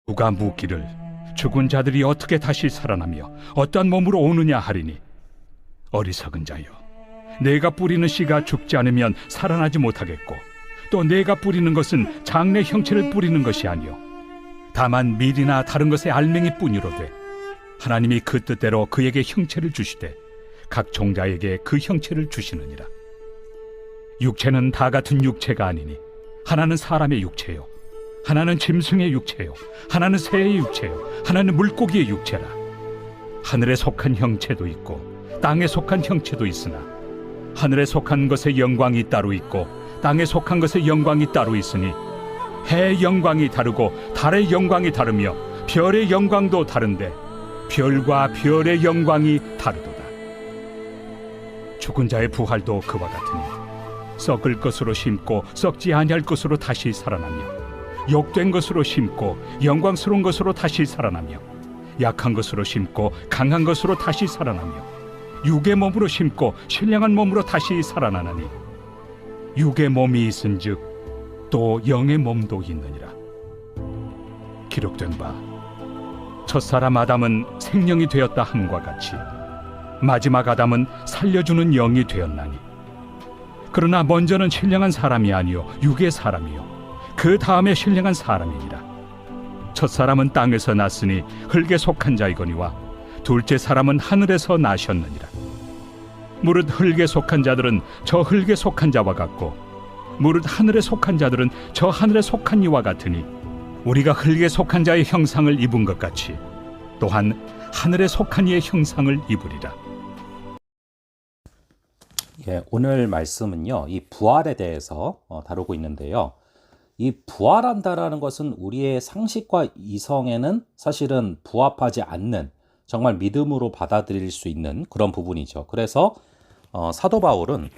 누가 묻기를 죽은 자들이 어떻게 다시 살아나며 어떠한 몸으로 오느냐 하리니, 어리석은 자여, 내가 뿌리는 씨가 죽지 않으면 살아나지 못하겠고, 또 내가 뿌리는 것은 장래 형체를 뿌리는 것이 아니요 다만 밀이나 다른 것의 알맹이 뿐이로되, 하나님이 그 뜻대로 그에게 형체를 주시되 각 종자에게 그 형체를 주시느니라. 육체는 다 같은 육체가 아니니, 하나는 사람의 육체요, 하나는 짐승의 육체요, 하나는 새의 육체요, 하나는 물고기의 육체라. 하늘에 속한 형체도 있고 땅에 속한 형체도 있으나, 하늘에 속한 것의 영광이 따로 있고 땅에 속한 것의 영광이 따로 있으니, 해의 영광이 다르고 달의 영광이 다르며 별의 영광도 다른데 별과 별의 영광이 다르도다. 죽은 자의 부활도 그와 같으니, 썩을 것으로 심고 썩지 아니할 것으로 다시 살아나며, 욕된 것으로 심고 영광스러운 것으로 다시 살아나며, 약한 것으로 심고 강한 것으로 다시 살아나며, 육의 몸으로 심고 신령한 몸으로 다시 살아나나니, 육의 몸이 있은즉 또 영의 몸도 있느니라. 기록된 바 첫사람 아담은 생명이 되었다 함과 같이 마지막 아담은 살려주는 영이 되었나니, 그러나 먼저는 신령한 사람이 아니요 육의 사람이요 그 다음에 신령한 사람이니라. 첫사람은 땅에서 났으니 흙에 속한 자이거니와 둘째 사람은 하늘에서 나셨느니라. 무릇 흙에 속한 자들은 저 흙에 속한 자와 같고, 무릇 하늘에 속한 자들은 저 하늘에 속한 이와 같으니, 우리가 흙에 속한 자의 형상을 입은 것 같이 또한 하늘에 속한 이의 형상을 입으리라. 오늘 말씀은요, 이 부활에 대해서 다루고 있는데요. 이 부활한다라는 것은 우리의 상식과 이성에는 사실은 부합하지 않는, 정말 믿음으로 받아들일 수 있는 그런 부분이죠. 그래서 사도 바울은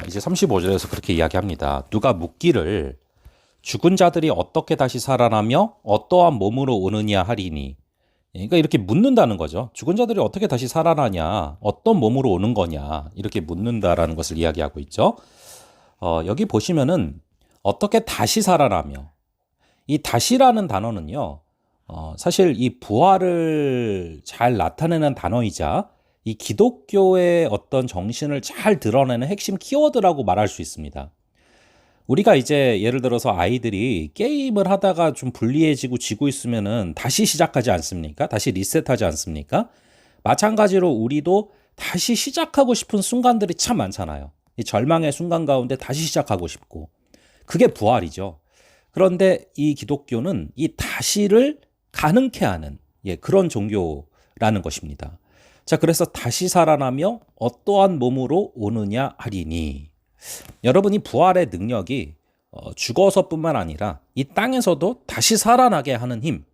이제 35절에서 그렇게 이야기합니다. 누가 묻기를 죽은 자들이 어떻게 다시 살아나며 어떠한 몸으로 오느냐 하리니. 그러니까 이렇게 묻는다는 거죠. 죽은 자들이 어떻게 다시 살아나냐, 어떤 몸으로 오는 거냐, 이렇게 묻는다라는 것을 이야기하고 있죠. 여기 보시면은 어떻게 다시 살아나며, 이 다시라는 단어는요, 사실 이 부활을 잘 나타내는 단어이자 이 기독교의 어떤 정신을 잘 드러내는 핵심 키워드라고 말할 수 있습니다. 우리가 이제 예를 들어서 아이들이 게임을 하다가 좀 불리해지고 지고 있으면은 다시 시작하지 않습니까? 다시 리셋하지 않습니까? 마찬가지로 우리도 다시 시작하고 싶은 순간들이 참 많잖아요. 이 절망의 순간 가운데 다시 시작하고 싶고, 그게 부활이죠. 그런데 이 기독교는 이 다시를 가능케 하는 그런 종교라는 것입니다. 자, 그래서 다시 살아나며 어떠한 몸으로 오느냐 하리니. 여러분이 부활의 능력이 죽어서뿐만 아니라 이 땅에서도 다시 살아나게 하는 힘,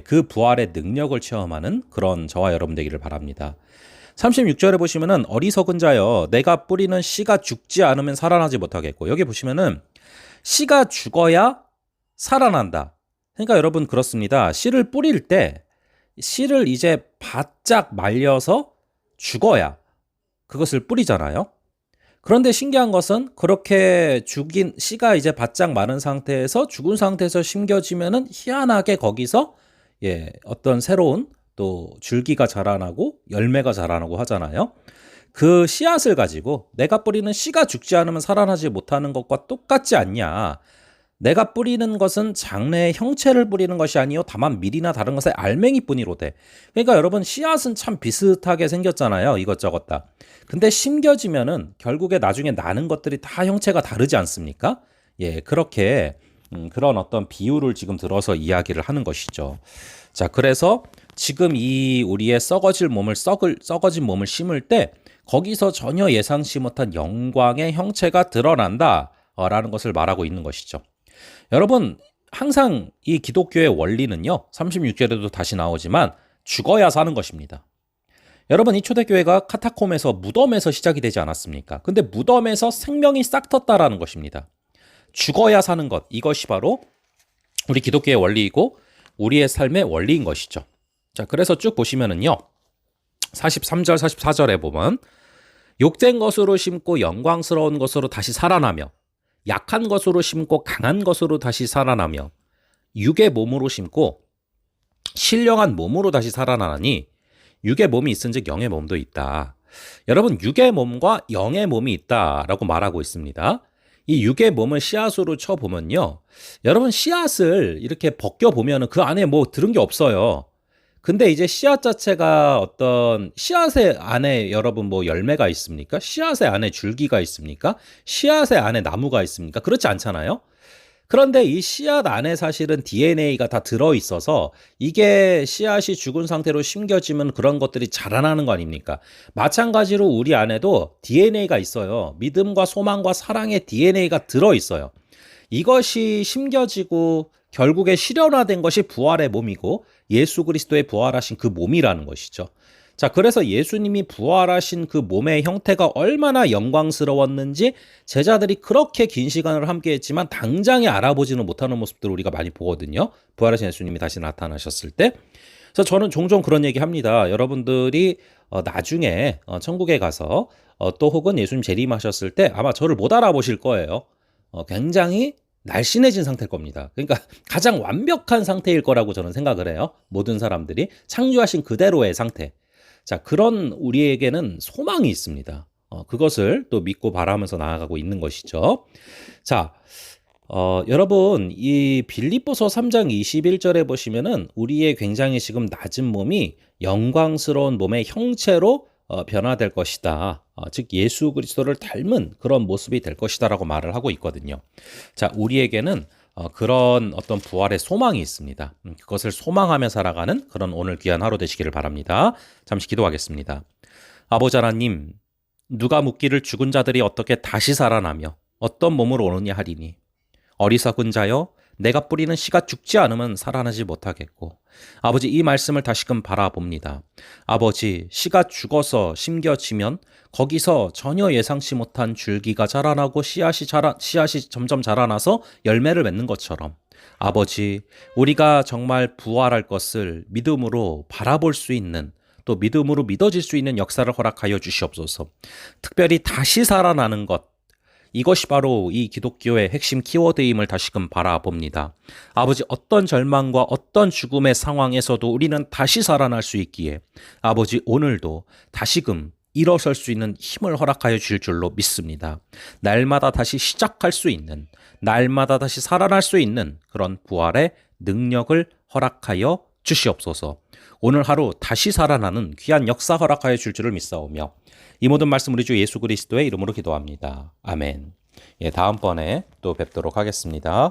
그 부활의 능력을 체험하는 그런 저와 여러분 되기를 바랍니다. 36절에 보시면은 어리석은 자여, 내가 뿌리는 씨가 죽지 않으면 살아나지 못하겠고, 여기 보시면은 씨가 죽어야 살아난다. 그러니까 여러분 그렇습니다. 씨를 뿌릴 때 씨를 이제 바짝 말려서 죽어야 그것을 뿌리잖아요. 그런데 신기한 것은 그렇게 죽인 씨가 이제 바짝 마른 상태에서 죽은 상태에서 심겨지면은 희한하게 거기서 어떤 새로운 또 줄기가 자라나고 열매가 자라나고 하잖아요. 그 씨앗을 가지고 내가 뿌리는 씨가 죽지 않으면 살아나지 못하는 것과 똑같지 않냐. 내가 뿌리는 것은 장래의 형체를 뿌리는 것이 아니요 다만 밀이나 다른 것의 알맹이뿐이로되. 그러니까 여러분 씨앗은 참 비슷하게 생겼잖아요. 이것저것 다. 근데 심겨지면은 결국에 나중에 나는 것들이 다 형체가 다르지 않습니까? 그렇게 그런 어떤 비유를 지금 들어서 이야기를 하는 것이죠. 자, 그래서 지금 이 우리의 썩어진 몸을 심을 때 거기서 전혀 예상치 못한 영광의 형체가 드러난다라는 것을 말하고 있는 것이죠. 여러분, 항상 이 기독교의 원리는요, 36절에도 다시 나오지만 죽어야 사는 것입니다. 여러분, 이 초대교회가 카타콤에서, 무덤에서 시작이 되지 않았습니까? 근데 무덤에서 생명이 싹 텄다라는 것입니다. 죽어야 사는 것, 이것이 바로 우리 기독교의 원리이고 우리의 삶의 원리인 것이죠. 자, 그래서 쭉 보시면은요, 43절, 44절에 보면 욕된 것으로 심고 영광스러운 것으로 다시 살아나며, 약한 것으로 심고 강한 것으로 다시 살아나며, 육의 몸으로 심고 신령한 몸으로 다시 살아나니 육의 몸이 있은즉 영의 몸도 있다. 여러분, 육의 몸과 영의 몸이 있다라고 말하고 있습니다. 이 육의 몸을 씨앗으로 쳐보면요. 여러분, 씨앗을 이렇게 벗겨보면 그 안에 뭐 들은 게 없어요. 근데 이제 씨앗 자체가 어떤 씨앗의 안에 여러분 뭐 열매가 있습니까? 씨앗의 안에 줄기가 있습니까? 씨앗의 안에 나무가 있습니까? 그렇지 않잖아요. 그런데 이 씨앗 안에 사실은 DNA가 다 들어있어서 이게 씨앗이 죽은 상태로 심겨지면 그런 것들이 자라나는 거 아닙니까? 마찬가지로 우리 안에도 DNA가 있어요. 믿음과 소망과 사랑의 DNA가 들어있어요. 이것이 심겨지고 결국에 실현화된 것이 부활의 몸이고 예수 그리스도의 부활하신 그 몸이라는 것이죠. 자, 그래서 예수님이 부활하신 그 몸의 형태가 얼마나 영광스러웠는지 제자들이 그렇게 긴 시간을 함께 했지만 당장에 알아보지는 못하는 모습들을 우리가 많이 보거든요. 부활하신 예수님이 다시 나타나셨을 때. 그래서 저는 종종 그런 얘기 합니다. 여러분들이 나중에 천국에 가서 또 혹은 예수님 재림하셨을 때 아마 저를 못 알아보실 거예요. 굉장히 날씬해진 상태일 겁니다. 그러니까 가장 완벽한 상태일 거라고 저는 생각을 해요. 모든 사람들이 창조하신 그대로의 상태. 자, 그런 우리에게는 소망이 있습니다. 그것을 또 믿고 바라면서 나아가고 있는 것이죠. 자, 여러분, 이 빌립보서 3장 21절에 보시면은 우리의 굉장히 지금 낮은 몸이 영광스러운 몸의 형체로 변화될 것이다. 즉 예수 그리스도를 닮은 그런 모습이 될 것이다라고 말을 하고 있거든요. 자, 우리에게는 그런 어떤 부활의 소망이 있습니다. 그것을 소망하며 살아가는 그런 오늘 귀한 하루 되시기를 바랍니다. 잠시 기도하겠습니다. 아버지 하나님, 누가 묻기를 죽은 자들이 어떻게 다시 살아나며 어떤 몸으로 오느냐 하리니 어리석은 자여 내가 뿌리는 씨가 죽지 않으면 살아나지 못하겠고 아버지 이 말씀을 다시금 바라봅니다. 아버지 씨가 죽어서 심겨지면 거기서 전혀 예상치 못한 줄기가 자라나고 씨앗이 점점 자라나서 열매를 맺는 것처럼 아버지 우리가 정말 부활할 것을 믿음으로 바라볼 수 있는 또 믿음으로 믿어질 수 있는 역사를 허락하여 주시옵소서. 특별히 다시 살아나는 것 이것이 바로 이 기독교의 핵심 키워드임을 다시금 바라봅니다. 아버지 어떤 절망과 어떤 죽음의 상황에서도 우리는 다시 살아날 수 있기에 아버지 오늘도 다시금 일어설 수 있는 힘을 허락하여 주실 줄로 믿습니다. 날마다 다시 시작할 수 있는 날마다 다시 살아날 수 있는 그런 부활의 능력을 허락하여 주시옵소서. 오늘 하루 다시 살아나는 귀한 역사 허락하여 줄 줄을 믿사오며 이 모든 말씀 우리 주 예수 그리스도의 이름으로 기도합니다. 아멘. 예, 다음번에 또 뵙도록 하겠습니다.